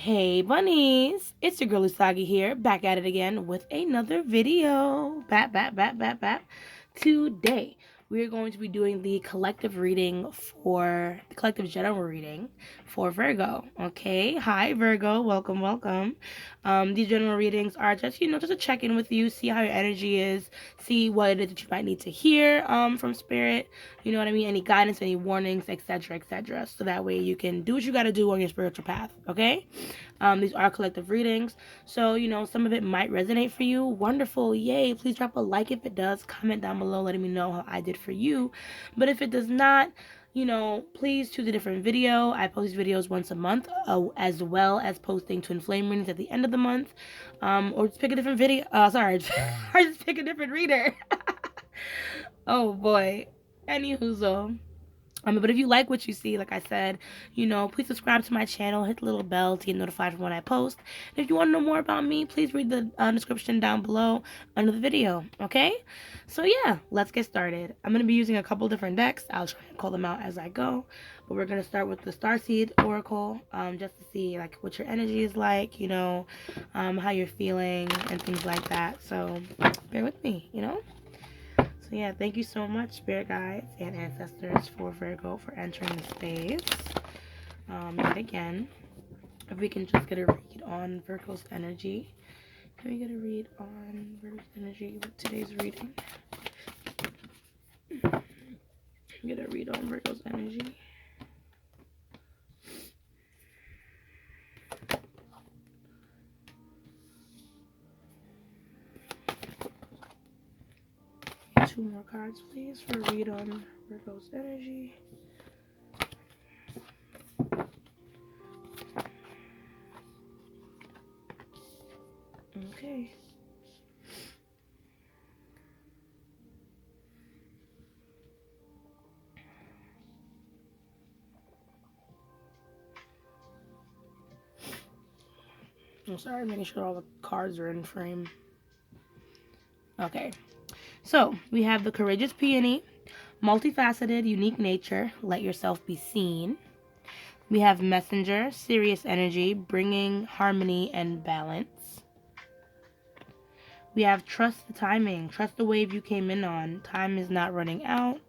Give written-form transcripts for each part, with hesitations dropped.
Hey bunnies, it's your girl Usagi here, back at it again with another video. Bap. Today, we are going to be doing the collective reading for the collective general reading for Virgo. Okay, hi Virgo, welcome. These general readings are just just a check in with you, see how your energy is, see what it is that you might need to hear from spirit. You know what I mean? Any guidance, any warnings, etc. So that way you can do what you got to do on your spiritual path. Okay. These are collective readings. So, some of it might resonate for you. Wonderful. Yay. Please drop a like if it does. Comment down below letting me know how I did for you. But if it does not, please choose a different video. I post these videos once a month, as well as posting twin flame readings at the end of the month. Or just pick a different video. Sorry. Or just pick a different reader. Oh boy. Anywho, but if you like what you see, like I said, please subscribe to my channel, hit the little bell to get notified from when I post. And if you want to know more about me, please read the description down below under the video, okay? So yeah, let's get started. I'm going to be using a couple different decks. I'll try and call them out as I go. But we're going to start with the Starseed Oracle, just to see like what your energy is like, how you're feeling and things like that. So bear with me, So yeah, thank you so much, spirit guides and ancestors for Virgo for entering the space. Yet again, if we can just get a read on Virgo's energy. Can we get a read on Virgo's energy with today's reading? Get a read on Virgo's energy. Two more cards, please, for a read on Virgo's energy. Okay. I'm sorry, making sure all the cards are in frame. Okay. So, we have the Courageous Peony, Multifaceted, Unique Nature, Let Yourself Be Seen. We have Messenger, Serious Energy, Bringing Harmony and Balance. We have Trust the Timing, Trust the Wave you came in on, Time is not running out.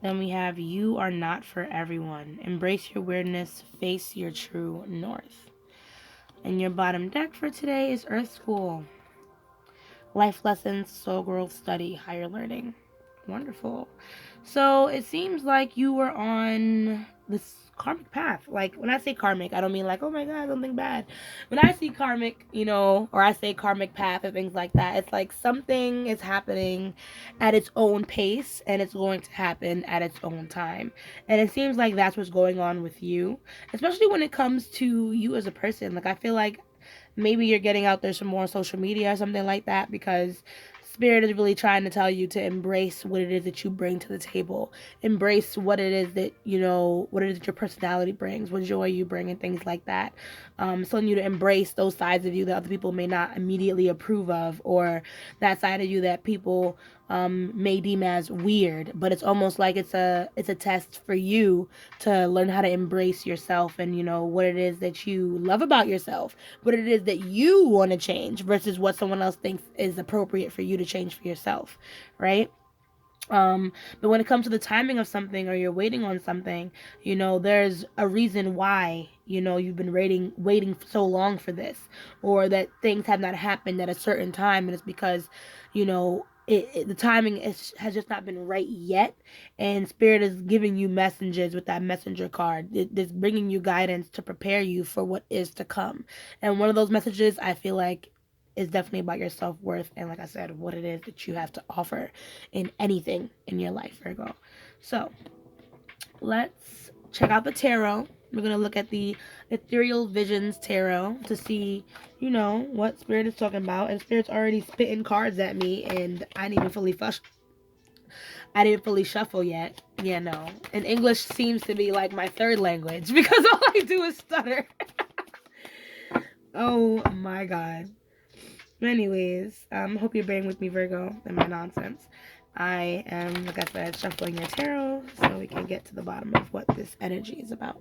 Then we have You Are Not for Everyone, Embrace your weirdness, face your true north. And your bottom deck for today is Earth School. Life lessons, soul growth, study, higher learning. Wonderful. So it seems like you were on this karmic path. Like when I say karmic, I don't mean like, oh my God, something bad. When I see karmic, or I say karmic path or things like that, it's like something is happening at its own pace and it's going to happen at its own time. And it seems like that's what's going on with you, especially when it comes to you as a person. Like I feel like maybe you're getting out there some more on social media or something like that, because spirit is really trying to tell you to embrace what it is that you bring to the table, embrace what it is that what it is that your personality brings, what joy you bring and things like that. Telling you to embrace those sides of you that other people may not immediately approve of, or that side of you that people may deem as weird, but it's almost like it's a test for you to learn how to embrace yourself and what it is that you love about yourself, what it is that you want to change versus what someone else thinks is appropriate for you to change for yourself, right? But when it comes to the timing of something, or you're waiting on something, there's a reason why, you've been waiting so long for this, or that things have not happened at a certain time. And it's because, the timing has just not been right yet. And spirit is giving you messages with that messenger card. It's bringing you guidance to prepare you for what is to come. And one of those messages, I feel like, is definitely about your self-worth, and like I said, what it is that you have to offer in anything in your life, Virgo. So let's check out the tarot. We're going to look at the Ethereal Visions Tarot to see, what spirit is talking about. And spirit's already spitting cards at me, and I didn't fully shuffle yet. Yeah, no. And English seems to be like my third language because all I do is stutter. Oh my God. Anyways, hope you're bearing with me, Virgo, and my nonsense. I am, like I said, shuffling your tarot so we can get to the bottom of what this energy is about.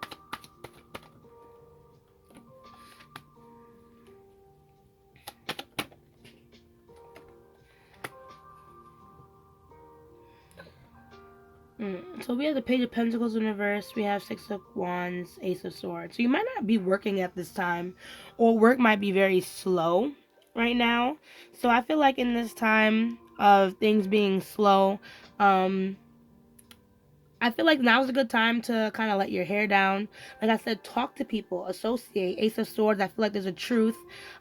So we have the Page of Pentacles in reverse. We have Six of Wands, Ace of Swords. So you might not be working at this time, or work might be very slow right now. So I feel like in this time of things being slow, I feel like now's a good time to kind of let your hair down. Like I said, talk to people, associate. Ace of Swords, I feel like there's a truth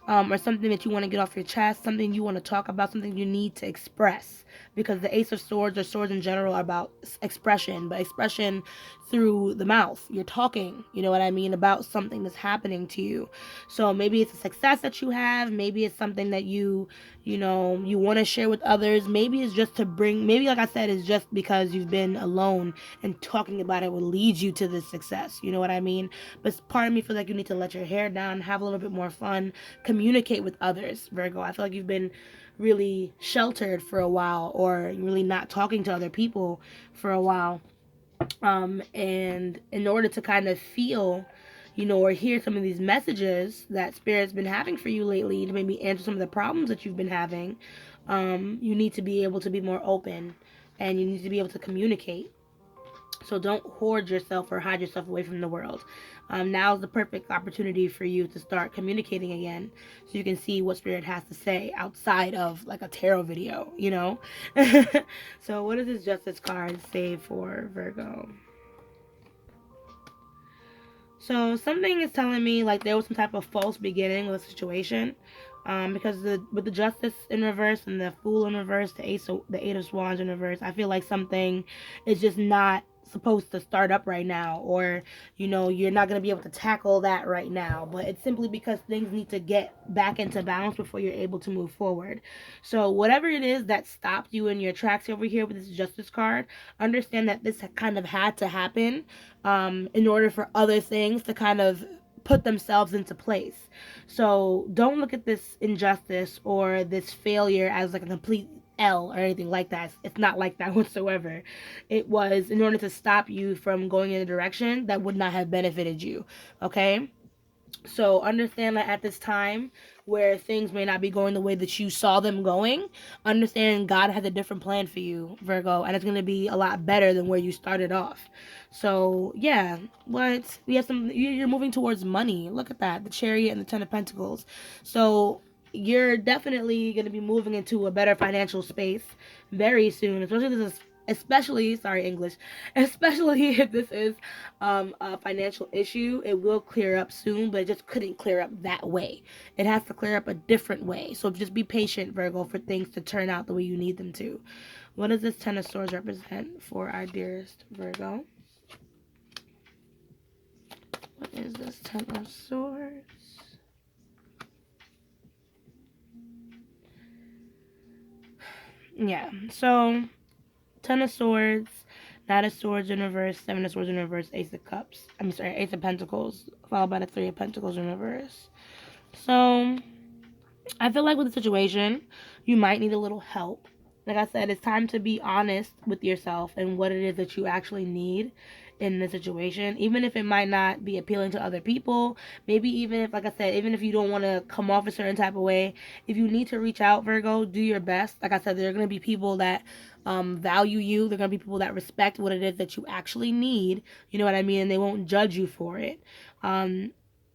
or something that you want to get off your chest, something you want to talk about, something you need to express. Because the Ace of Swords or swords in general are about expression, but expression through the mouth. You're talking, you know what I mean, about something that's happening to you. So maybe it's a success that you have. Maybe it's something that you want to share with others. Maybe it's just to bring, maybe like I said, it's just because you've been alone and talking about it will lead you to this success. You know what I mean? But part of me feels like you need to let your hair down, have a little bit more fun, communicate with others, Virgo. I feel like you've been really sheltered for a while, or really not talking to other people for a while. And in order to kind of feel, or hear some of these messages that Spirit's been having for you lately to maybe answer some of the problems that you've been having, you need to be able to be more open, and you need to be able to communicate. So don't hoard yourself or hide yourself away from the world. Now is the perfect opportunity for you to start communicating again, so you can see what Spirit has to say outside of like a tarot video, So what does this Justice card say for Virgo? So something is telling me like there was some type of false beginning with a situation. Because with the Justice in reverse and the Fool in reverse, the Eight of Wands in reverse, I feel like something is just not supposed to start up right now, or you're not going to be able to tackle that right now, but it's simply because things need to get back into balance before you're able to move forward. So whatever it is that stopped you in your tracks over here with this Justice card, understand that this kind of had to happen in order for other things to kind of put themselves into place. So don't look at this injustice or this failure as like a complete L or anything like that. It's not like that whatsoever. It was in order to stop you from going in a direction that would not have benefited you. Okay? So understand that at this time where things may not be going the way that you saw them going, understand God has a different plan for you, Virgo, and it's going to be a lot better than where you started off. So yeah, we have you're moving towards money. Look at that, the Chariot and the Ten of Pentacles. So you're definitely going to be moving into a better financial space very soon, especially sorry English, especially if this is a financial issue. It will clear up soon, but it just couldn't clear up that way. It has to clear up a different way. So just be patient, Virgo, for things to turn out the way you need them to. What does this Ten of Swords represent for our dearest Virgo? What is this Ten of Swords? Yeah, so Ten of Swords, Knight of Swords in reverse, Seven of Swords in reverse, Ace of Cups. Ace of Pentacles, followed by the Three of Pentacles in reverse. So, I feel like with the situation, you might need a little help. Like I said, it's time to be honest with yourself and what it is that you actually need in the situation, even if it might not be appealing to other people. Maybe even if, like I said, even if you don't want to come off a certain type of way, if you need to reach out, Virgo, do your best. Like I said, there are going to be people that value you. There are going to be people that respect what it is that you actually need. You know what I mean? And they won't judge you for it.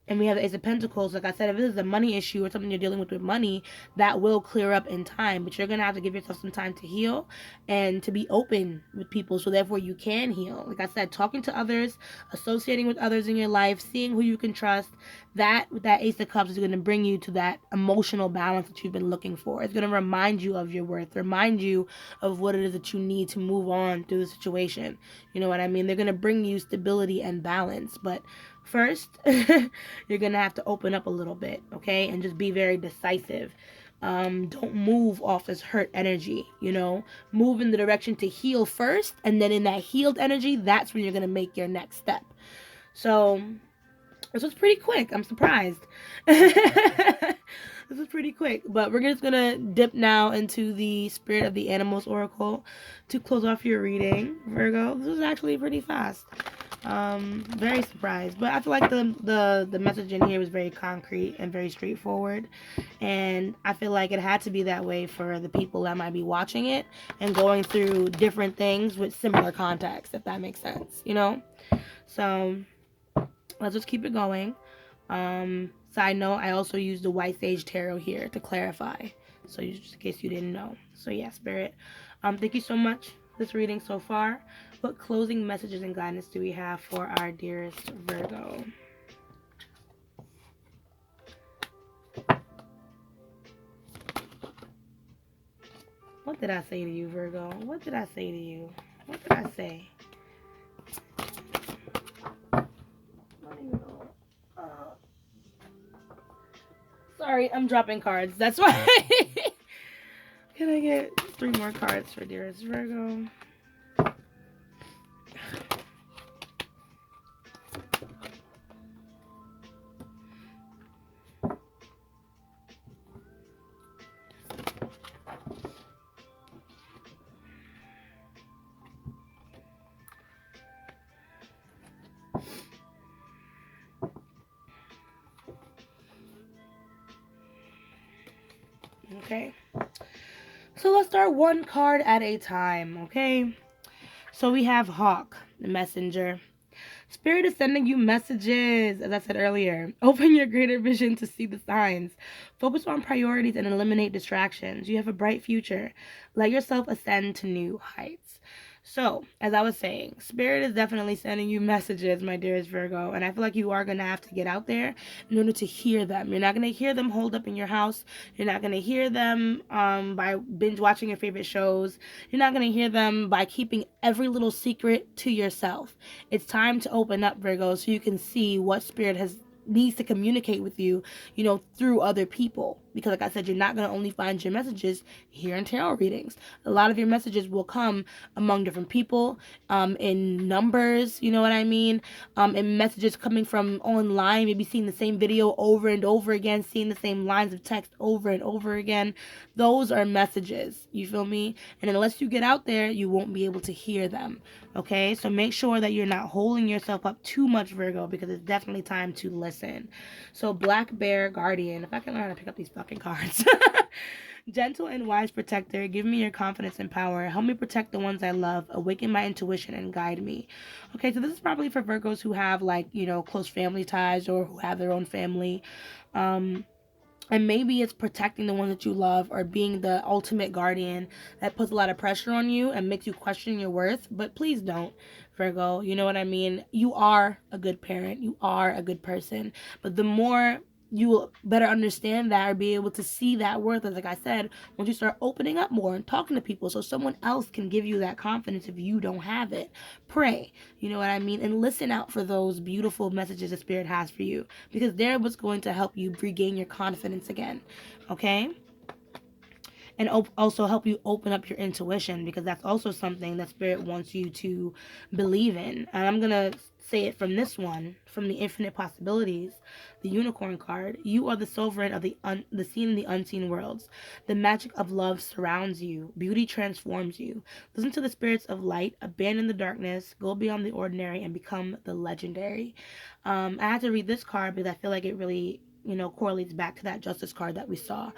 And we have the Ace of Pentacles. Like I said, if this is a money issue or something you're dealing with money, that will clear up in time. But you're going to have to give yourself some time to heal and to be open with people, so therefore you can heal. Like I said, talking to others, associating with others in your life, seeing who you can trust, that with that Ace of Cups is going to bring you to that emotional balance that you've been looking for. It's going to remind you of your worth, remind you of what it is that you need to move on through the situation. You know what I mean? They're going to bring you stability and balance. But first, you're going to have to open up a little bit, okay? And just be very decisive. Don't move off this hurt energy, Move in the direction to heal first, and then in that healed energy, that's when you're going to make your next step. So, this was pretty quick. I'm surprised. This is pretty quick, but we're just gonna dip now into the Spirit of the Animals Oracle to close off your reading, Virgo. This is actually pretty fast. Very surprised, but I feel like the message in here was very concrete and very straightforward, and I feel like it had to be that way for the people that might be watching it and going through different things with similar context, if that makes sense, you know. So let's just keep it going. Side note, I also used the White Sage Tarot here to clarify, so just in case you didn't know. So yeah, Spirit, thank you so much for this reading so far. What closing messages and guidance do we have for our dearest Virgo? What did I say to you, Virgo? What did I say to you? What did I say? I don't even know. Sorry, I'm dropping cards. That's why. Can I get 3 more cards for dearest Virgo? Okay. So let's start one card at a time, okay? So we have Hawk, the messenger. Spirit is sending you messages, as I said earlier. Open your greater vision to see the signs. Focus on priorities and eliminate distractions. You have a bright future. Let yourself ascend to new heights. So, as I was saying, Spirit is definitely sending you messages, my dearest Virgo, and I feel like you are going to have to get out there in order to hear them. You're not going to hear them holed up in your house. You're not going to hear them by binge watching your favorite shows. You're not going to hear them by keeping every little secret to yourself. It's time to open up, Virgo, so you can see what Spirit needs to communicate with you, through other people. Because like I said, you're not going to only find your messages here in tarot readings. A lot of your messages will come among different people, in numbers, you know what I mean? In messages coming from online, maybe seeing the same video over and over again, seeing the same lines of text over and over again. Those are messages, you feel me? And unless you get out there, you won't be able to hear them. Okay, so make sure that you're not holding yourself up too much, Virgo, because it's definitely time to listen. So Black Bear Guardian, if I can learn how to pick up these fucking cards. Gentle and wise protector, give me your confidence and power. Help me protect the ones I love. Awaken my intuition and guide me. Okay, so this is probably for Virgos who have close family ties or who have their own family. And maybe it's protecting the one that you love or being the ultimate guardian that puts a lot of pressure on you and makes you question your worth. But please don't, Virgo. You know what I mean? You are a good parent. You are a good person. But the more you will better understand that or be able to see that worth, as like I said, once you start opening up more and talking to people so someone else can give you that confidence if you don't have it. Pray, you know what I mean? And listen out for those beautiful messages the Spirit has for you, because they're what's going to help you regain your confidence again, okay? And also help you open up your intuition, because that's also something that Spirit wants you to believe in. And I'm going to say it from this one, from the Infinite Possibilities, the Unicorn card. You are the sovereign of the seen and the unseen worlds. The magic of love surrounds you. Beauty transforms you. Listen to the spirits of light. Abandon the darkness. Go beyond the ordinary and become the legendary. I had to read this card because I feel like it really correlates back to that justice card that we saw.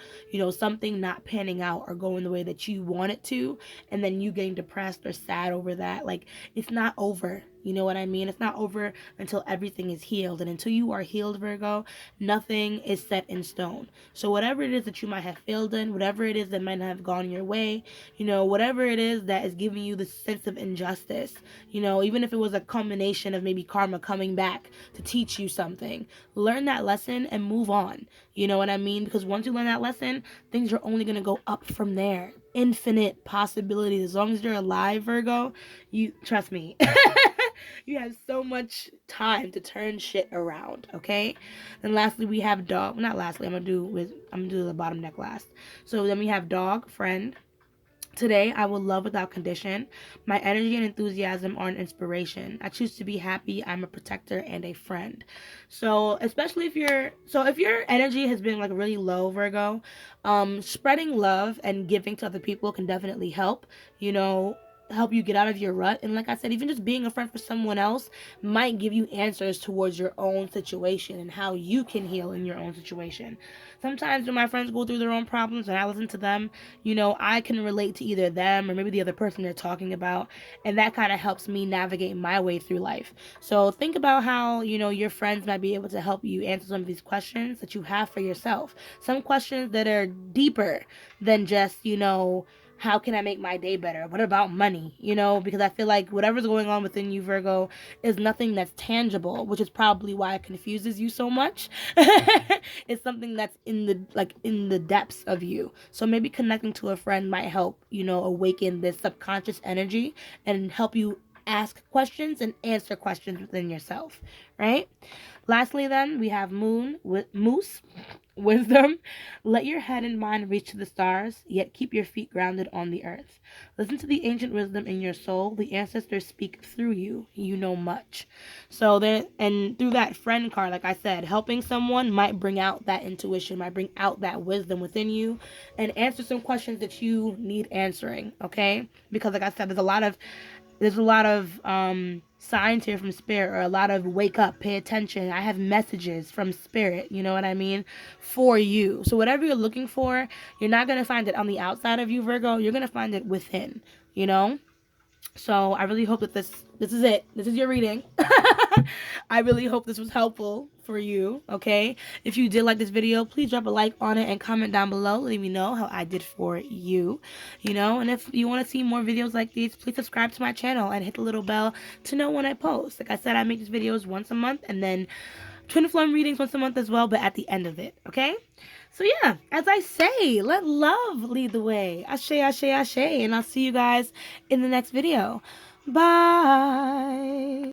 Something not panning out or going the way that you want it to, and then you getting depressed or sad over that. Like, it's not over. You know what I mean? It's not over until everything is healed. And until you are healed, Virgo, nothing is set in stone. So whatever it is that you might have failed in, whatever it is that might not have gone your way, whatever it is that is giving you the sense of injustice, even if it was a combination of maybe karma coming back to teach you something, learn that lesson and move on. You know what I mean? Because once you learn that lesson, things are only going to go up from there. Infinite possibilities. As long as you're alive, Virgo, you trust me. You have so much time to turn shit around, okay? And lastly, we have dog. Not lastly, I'm gonna do the bottom deck last. So then we have dog, friend. Today, I will love without condition. My energy and enthusiasm are an inspiration. I choose to be happy. I'm a protector and a friend. So, especially if your energy has been like really low, Virgo, spreading love and giving to other people can definitely help. help you get out of your rut. And like I said, even just being a friend for someone else might give you answers towards your own situation and how you can heal in your own situation. Sometimes when my friends go through their own problems and I listen to them, I can relate to either them or maybe the other person they're talking about, and that kind of helps me navigate my way through life. So think about how, your friends might be able to help you answer some of these questions that you have for yourself. Some questions that are deeper than just, how can I make my day better? What about money? Because I feel like whatever's going on within you, Virgo, is nothing that's tangible, which is probably why it confuses you so much. It's something that's in the depths of you. So maybe connecting to a friend might help, awaken this subconscious energy and help you ask questions and answer questions within yourself, right? Lastly, then we have Moon with Moose. Wisdom. Let your head and mind reach to the stars, yet keep your feet grounded on the earth. Listen to the ancient wisdom in your soul. The ancestors speak through you. You know much. So then, and through that friend card, like I said, helping someone might bring out that intuition, might bring out that wisdom within you, and answer some questions that you need answering. Okay, because like I said, there's a lot of signs here from spirit, or a lot of wake up, pay attention. I have messages from spirit, you know what I mean, for you. So whatever you're looking for, you're not going to find it on the outside of you, Virgo. You're going to find it within, you know? So I really hope that this is it. This is your reading. I really hope this was helpful for you, okay? If you did like this video, please drop a like on it and comment down below. Let me know how I did for you, And if you want to see more videos like these, please subscribe to my channel and hit the little bell to know when I post. Like I said, I make these videos once a month, and then twin flame readings once a month as well, but at the end of it, okay? So yeah, as I say, let love lead the way. Ashe, ashe, ashe. And I'll see you guys in the next video. Bye.